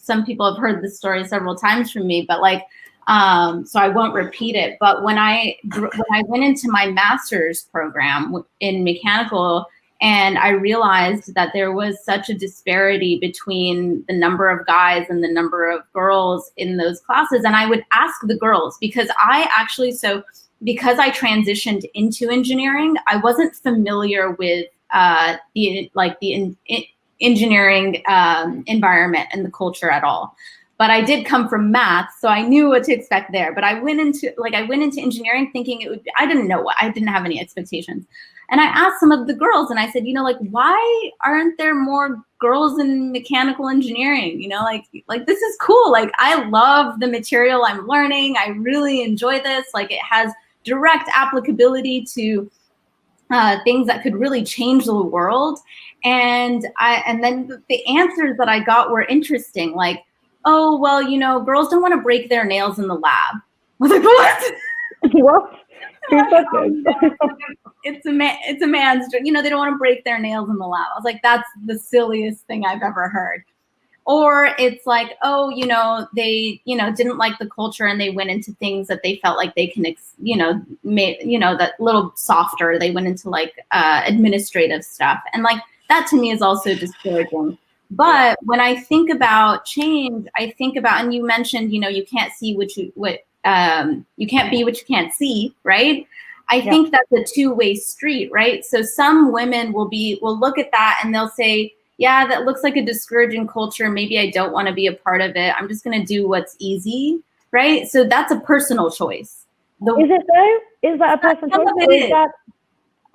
some people have heard this story several times from me, but like, so I won't repeat it. But when I went into my master's program in mechanical, and I realized that there was such a disparity between the number of guys and the number of girls in those classes. And I would ask the girls, because because I transitioned into engineering, I wasn't familiar with the engineering environment and the culture at all. But I did come from math, so I knew what to expect there. But I went into engineering thinking I didn't have any expectations. And I asked some of the girls, and I said, why aren't there more girls in mechanical engineering? Like this is cool. Like, I love the material I'm learning. I really enjoy this. Like, it has direct applicability to things that could really change the world. And then the answers that I got were interesting. Like, oh, well, girls don't want to break their nails in the lab. I was like, what? What? Who said this? It's a man's, they don't want to break their nails in the lab. I was like, that's the silliest thing I've ever heard. Or it's like, oh, they, didn't like the culture and they went into things that they felt like they can, that little softer. They went into like administrative stuff. And like, that to me is also discouraging. But when I think about change, I think about, and you mentioned, you can't see you can't be what you can't see, right? I think that's a two-way street, right? So some women will look at that and they'll say, yeah, that looks like a discouraging culture. Maybe I don't want to be a part of it. I'm just going to do what's easy, right? So that's a personal choice. Is it though? Is that a personal choice? Or is that,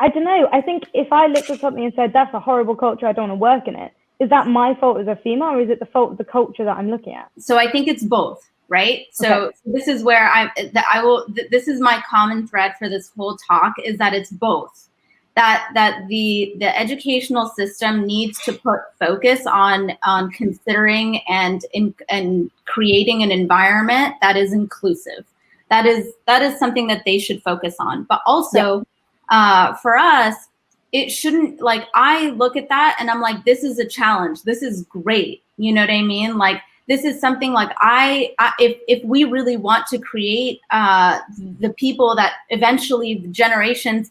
I don't know. I think if I looked at something and said, that's a horrible culture, I don't want to work in it, is that my fault as a female, or is it the fault of the culture that I'm looking at? So I think it's both, right? So this is where this is my common thread for this whole talk, is that it's both. That the educational system needs to put focus on considering and creating an environment that is inclusive. That is something that they should focus on. But also, for us, it shouldn't, like, I look at that and I'm like, this is a challenge. This is great. You know what I mean? Like, this is something like if we really want to create the people that eventually generations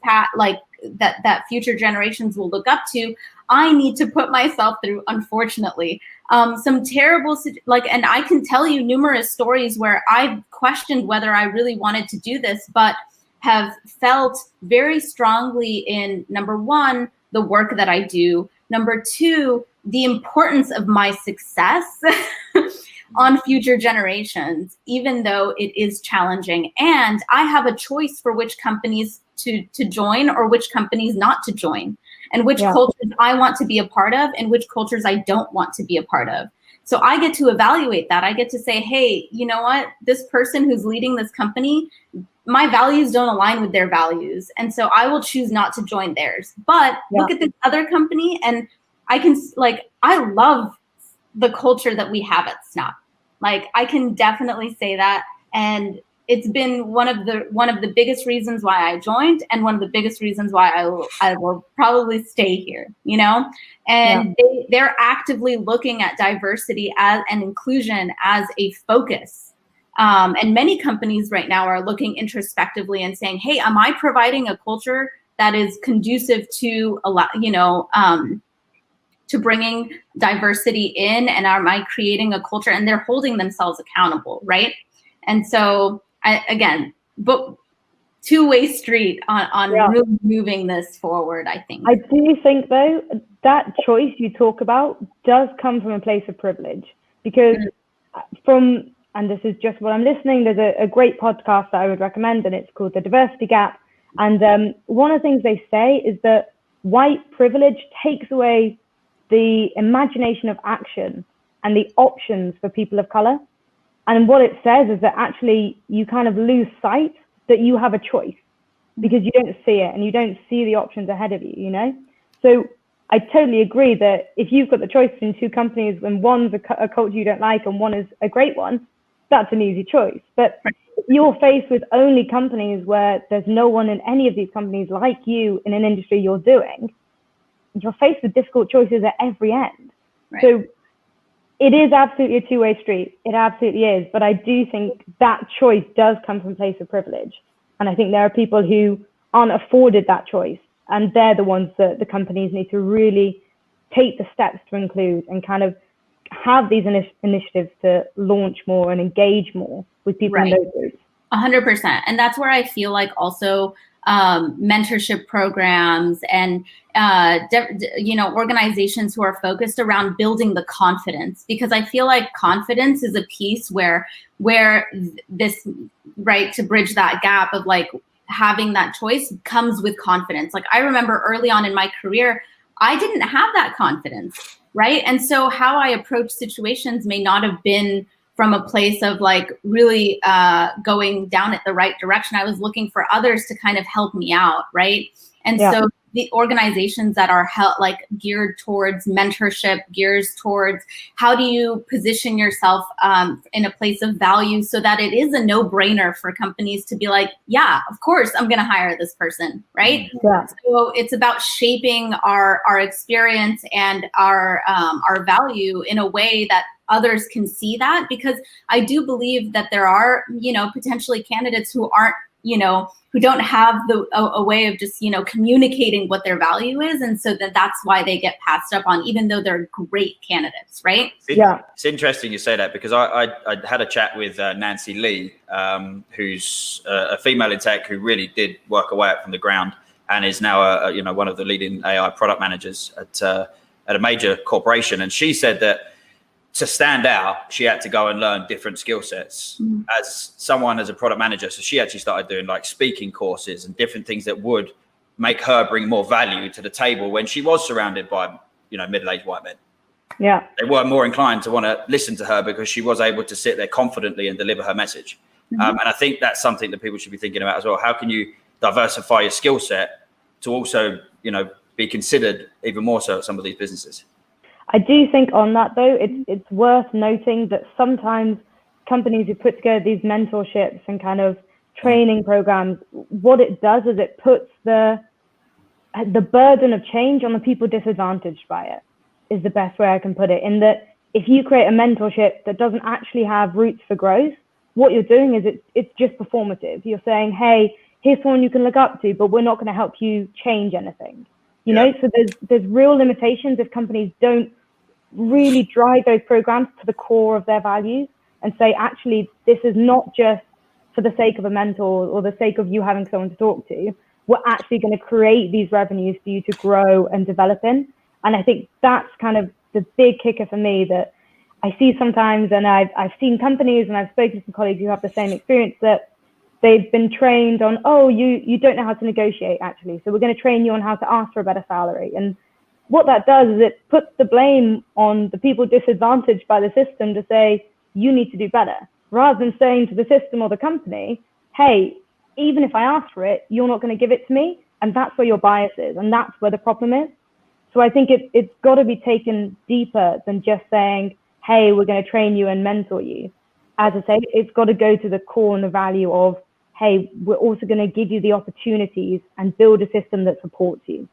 that future generations will look up to, I need to put myself through, unfortunately, some terrible, and I can tell you numerous stories where I've questioned whether I really wanted to do this, but have felt very strongly in, number one, the work that I do, number two, the importance of my success on future generations, even though it is challenging. And I have a choice for which companies to join or which companies not to join, and which cultures I want to be a part of and which cultures I don't want to be a part of. So I get to evaluate that. I get to say, hey, you know what? This person who's leading this company, my values don't align with their values. And so I will choose not to join theirs. But look at this other company, and I love the culture that we have at SNAP. Like, I can definitely say that. And it's been one of the biggest reasons why I joined, and one of the biggest reasons why I will probably stay here, and they're actively looking at diversity and inclusion as a focus. And many companies right now are looking introspectively and saying, hey, am I providing a culture that is conducive to to bringing diversity in, and am I creating a culture? And they're holding themselves accountable, right? And so, but two-way street on really moving this forward, I think. I do think, though, that choice you talk about does come from a place of privilege, because and this is just what I'm listening, there's a great podcast that I would recommend, and it's called The Diversity Gap. And one of the things they say is that white privilege takes away the imagination of action and the options for people of color. And what it says is that actually you kind of lose sight that you have a choice, because you don't see it and you don't see the options ahead of you, So I totally agree that if you've got the choice between two companies and one's a culture you don't like and one is a great one, that's an easy choice. But if you're faced with only companies where there's no one in any of these companies like you in an industry you're doing, you're faced with difficult choices at every end. Right. So It is absolutely a two-way street. It absolutely is. But I do think that choice does come from a place of privilege. And I think there are people who aren't afforded that choice. And they're the ones that the companies need to really take the steps to include and kind of have these initiatives to launch more and engage more with people in those groups. 100%. And that's where I feel like also mentorship programs and organizations who are focused around building the confidence, because I feel like confidence is a piece where this to bridge that gap of like having that choice comes with confidence. Like I remember early on in my career, I didn't have that confidence, right? And so how I approach situations may not have been from a place of like really going down at the right direction. I was looking for others to kind of help me out, right? And so the organizations that are geared towards mentorship, gears towards how do you position yourself in a place of value so that it is a no-brainer for companies to be like, yeah, of course, I'm going to hire this person, right? Yeah. So it's about shaping our experience and our value in a way that others can see that, because I do believe that there are, potentially candidates who aren't, who don't have a way of just, communicating what their value is. And so that's why they get passed up on, even though they're great candidates, right? It's interesting you say that, because I had a chat with Nancy Lee, who's a female in tech who really did work her way up from the ground and is now, one of the leading AI product managers at a major corporation. And she said that to stand out, she had to go and learn different skill sets as a product manager. So she actually started doing like speaking courses and different things that would make her bring more value to the table when she was surrounded by, middle-aged white men. Yeah. They were more inclined to want to listen to her because she was able to sit there confidently and deliver her message. And I think that's something that people should be thinking about as well. How can you diversify your skill set to also, be considered even more so at some of these businesses? I do think on that though, it's worth noting that sometimes companies who put together these mentorships and kind of training programs, what it does is it puts the burden of change on the people disadvantaged by it, is the best way I can put it. In that if you create a mentorship that doesn't actually have roots for growth, what you're doing is it's just performative. You're saying, hey, here's someone you can look up to, but we're not going to help you change anything. You know, so there's real limitations if companies don't really drive those programs to the core of their values and say, actually, this is not just for the sake of a mentor or the sake of you having someone to talk to. We're actually going to create these revenues for you to grow and develop in. And I think that's kind of the big kicker for me that I see sometimes, and I've seen companies and I've spoken to some colleagues who have the same experience, that they've been trained on, oh, you don't know how to negotiate, actually. So we're going to train you on how to ask for a better salary. And what that does is it puts the blame on the people disadvantaged by the system to say, you need to do better, rather than saying to the system or the company, hey, even if I ask for it, you're not going to give it to me. And that's where your bias is. And that's where the problem is. So I think it's got to be taken deeper than just saying, hey, we're going to train you and mentor you. As I say, it's got to go to the core and the value of, hey, we're also going to give you the opportunities and build a system that supports you.